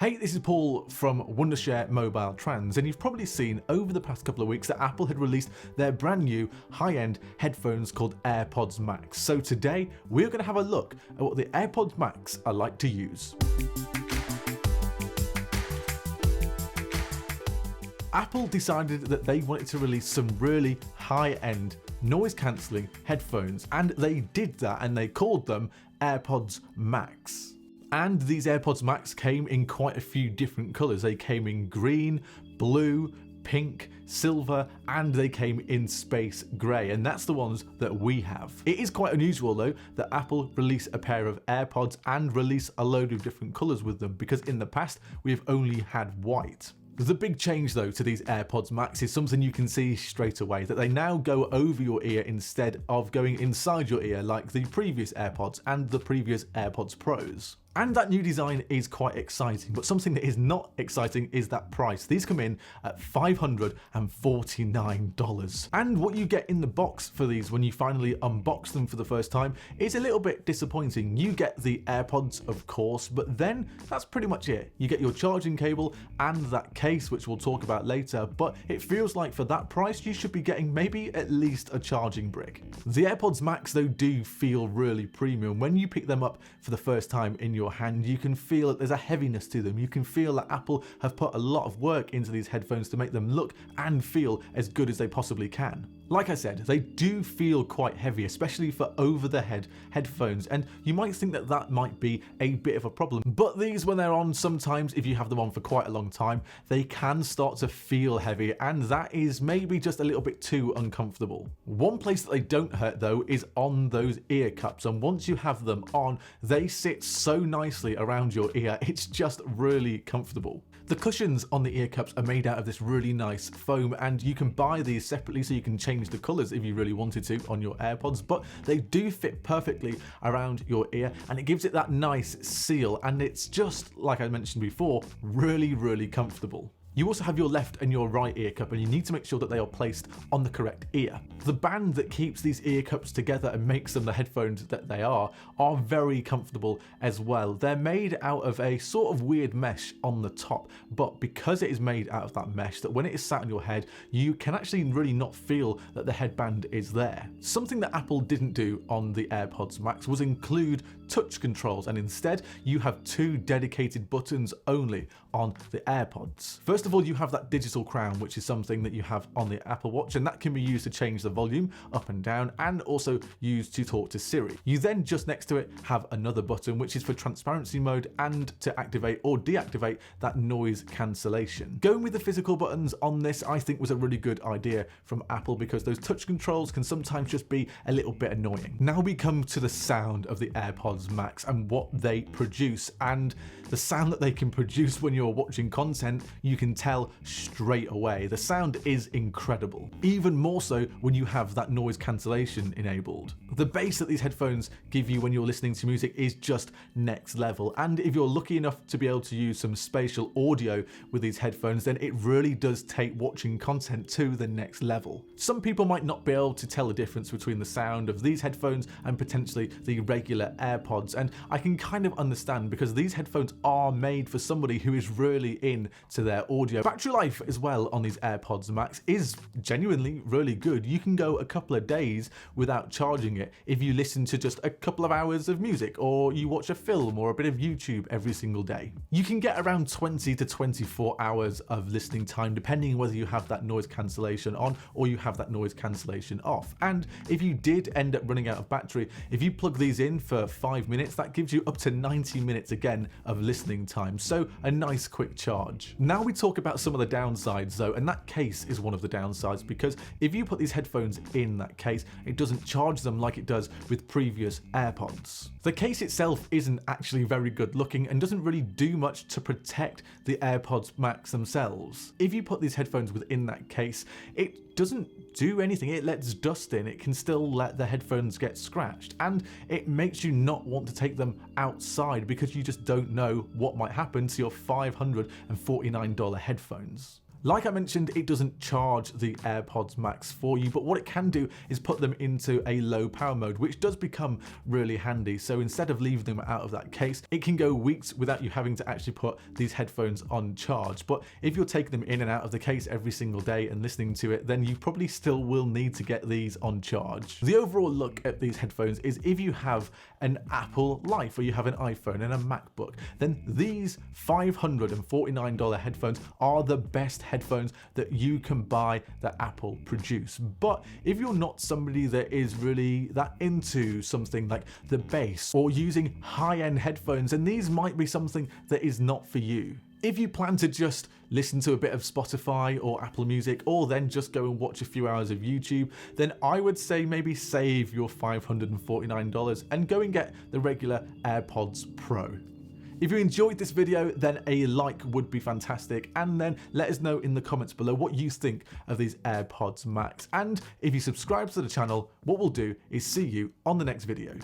Hey, this is Paul from Wondershare Mobile Trans, and you've probably seen over the past couple of weeks that Apple had released their brand new high-end headphones called AirPods Max. So today we're going to have a look at what the AirPods Max are like to use. Apple decided that they wanted to release some really high-end noise-cancelling headphones, and they did that and they called them AirPods Max. And these AirPods Max came in quite a few different colours. They came in green, blue, pink, silver, and they came in space grey, and that's the ones that we have. It is quite unusual though that Apple release a pair of AirPods and release a load of different colours with them, because in the past we've only had white. The big change though to these AirPods Max is something you can see straight away, that they now go over your ear instead of going inside your ear like the previous AirPods and the previous AirPods Pros. And that new design is quite exciting, but something that is not exciting is that price. These come in at $549. And what you get in the box for these when you finally unbox them for the first time is a little bit disappointing. You get the AirPods, of course, but then that's pretty much it. You get your charging cable and that case, which we'll talk about later, but it feels like for that price you should be getting maybe at least a charging brick. The AirPods Max though do feel really premium. When you pick them up for the first time in your hand, you can feel that there's a heaviness to them. You can feel that Apple have put a lot of work into these headphones to make them look and feel as good as they possibly can. Like I said, they do feel quite heavy, especially for over-the-head headphones, and you might think that that might be a bit of a problem. But these, when they're on, sometimes if you have them on for quite a long time, they can start to feel heavy, and that is maybe just a little bit too uncomfortable. One place that they don't hurt though is on those ear cups, and once you have them on, they sit so nicely around your ear. It's just really comfortable. The cushions on the ear cups are made out of this really nice foam, and you can buy these separately so you can change the colours if you really wanted to on your AirPods, but they do fit perfectly around your ear and it gives it that nice seal, and it's just, like I mentioned before, really comfortable. You also have your left and your right ear cup, and you need to make sure that they are placed on the correct ear. The band that keeps these ear cups together and makes them the headphones that they are very comfortable as well. They're made out of a sort of weird mesh on the top, but because it is made out of that mesh, that when it is sat on your head, you can actually really not feel that the headband is there. Something that Apple didn't do on the AirPods Max was include touch controls, and instead you have two dedicated buttons only on the AirPods. First of all, you have that digital crown, which is something that you have on the Apple Watch, and that can be used to change the volume up and down, and also used to talk to Siri. You then, just next to it, have another button which is for transparency mode and to activate or deactivate that noise cancellation. Going with the physical buttons on this, I think, was a really good idea from Apple, because those touch controls can sometimes just be a little bit annoying. Now we come to the sound of the AirPods Max and what they produce, and the sound that they can produce when you're watching content, you can tell straight away. The sound is incredible, even more so when you have that noise cancellation enabled. The bass that these headphones give you when you're listening to music is just next level, and if you're lucky enough to be able to use some spatial audio with these headphones, then it really does take watching content to the next level. Some people might not be able to tell the difference between the sound of these headphones and potentially the regular AirPods, and I can kind of understand, because these headphones are made for somebody who is really into their audio. Battery life as well on these AirPods Max is genuinely really good. You can go a couple of days without charging it if you listen to just a couple of hours of music, or you watch a film or a bit of YouTube every single day. You can get around 20 to 24 hours of listening time, depending whether you have that noise cancellation on or you have that noise cancellation off. And if you did end up running out of battery, if you plug these in for 5 minutes, that gives you up to 90 minutes again of listening time. So a nice quick charge. Now we talk about some of the downsides though, and that case is one of the downsides, because if you put these headphones in that case, it doesn't charge them like it does with previous AirPods. The case itself isn't actually very good looking and doesn't really do much to protect the AirPods Max themselves. If you put these headphones within that case, it doesn't do anything. It lets dust in, it can still let the headphones get scratched, and it makes you not want to take them outside because you just don't know what might happen to your $549 headphones. Like I mentioned, it doesn't charge the AirPods Max for you, but what it can do is put them into a low power mode, which does become really handy. So instead of leaving them out of that case, it can go weeks without you having to actually put these headphones on charge. But if you're taking them in and out of the case every single day and listening to it, then you probably still will need to get these on charge. The overall look at these headphones is if you have an Apple Life or you have an iPhone and a MacBook, then these $549 headphones are the best headphones that you can buy that Apple produce. But if you're not somebody that is really that into something like the bass or using high-end headphones, then these might be something that is not for you. If you plan to just listen to a bit of Spotify or Apple Music, or then just go and watch a few hours of YouTube, then I would say maybe save your $549 and go and get the regular AirPods Pro. If you enjoyed this video, then a like would be fantastic, and then let us know in the comments below what you think of these AirPods Max. And if you subscribe to the channel, what we'll do is see you on the next video.